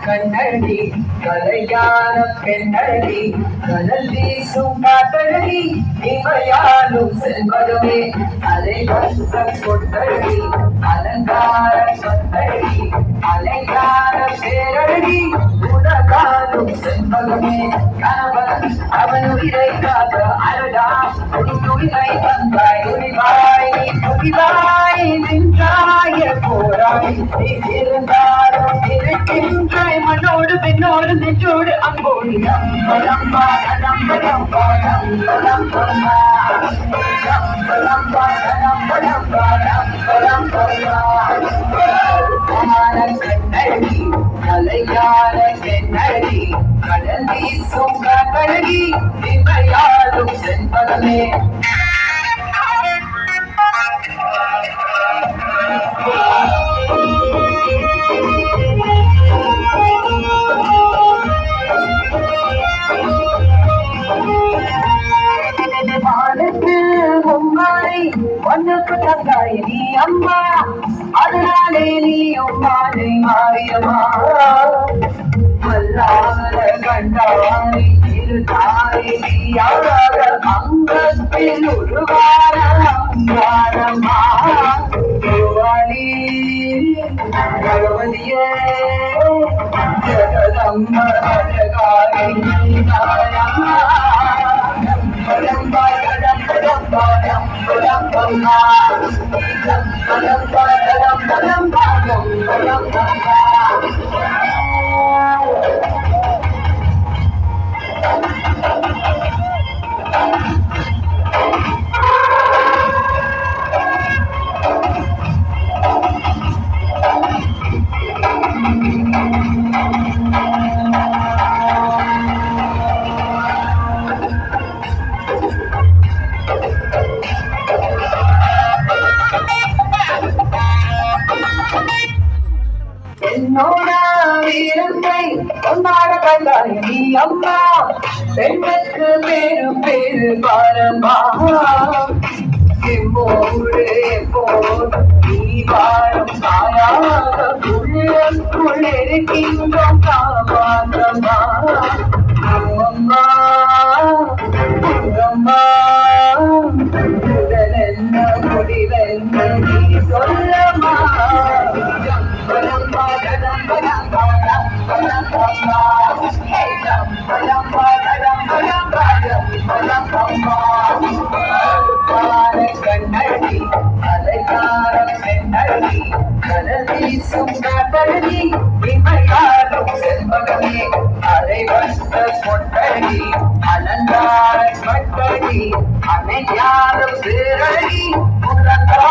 கண்ணடி கலையான பெண்ணடி கடல் வீசும் காத்தடி இமையாலும் செல்வதுமே அலை வந்த கொட்டடி அலங்கார சொத்தடி அலைகார பேரடி உலகாலும் செல்வதுமே கணவன் அவன் உயிரை காக்க அழகா துணிவை தந்தாய் துணிவாய் நீ துணிவாய் நின்றாய போராய் நீ இருந்தாலும் இருக்கின்றாய் மண்ணோடு பெண்ணோடு நெற்றோடு அங்கோடு நம்பலம்பா நம்பலம்பா நம்பலம்பா நம்பலம்பா நம்பலம்பா நம்பலம்பா கண்ணடி கலையான கண்ணடி கடல் வீசும் காத்தடி இமையாலும் செல்வதமே ஒன்னுக்கு தந்தாய் நீ அம்மா அதனாலே நீ உம்மானை மாறியம்மா அல்லாத கண்டாய் இருதாய் நீயாக அங்கத்தில் உருவார அங்காரம்மா தேவாளி பகவதியே ஜகதம்மா ஜகாரி நாயம்மா என்னோட வீரத்தை கொண்டாட கண்டாய் நீ அம்மா பெண்ணுக்கு பேரு பாரம்மா எம்மோடு எப்போது நீ வாழும் தாயாக உள்ளுக்குள் இருக்கின்றோம் காமாந்தம்மா அம்மா அம்மா உடலென்ன முடிவென்ன நீ சொல்லம்மா கண்ணடி அலைகார பெண்ணடி கடல் வீசும் காத்தடி இமையாலும் செல்வகமே அலை வந்த கொட்டடி அலங்கார கட்டடி அமையாத பேரடி உலகா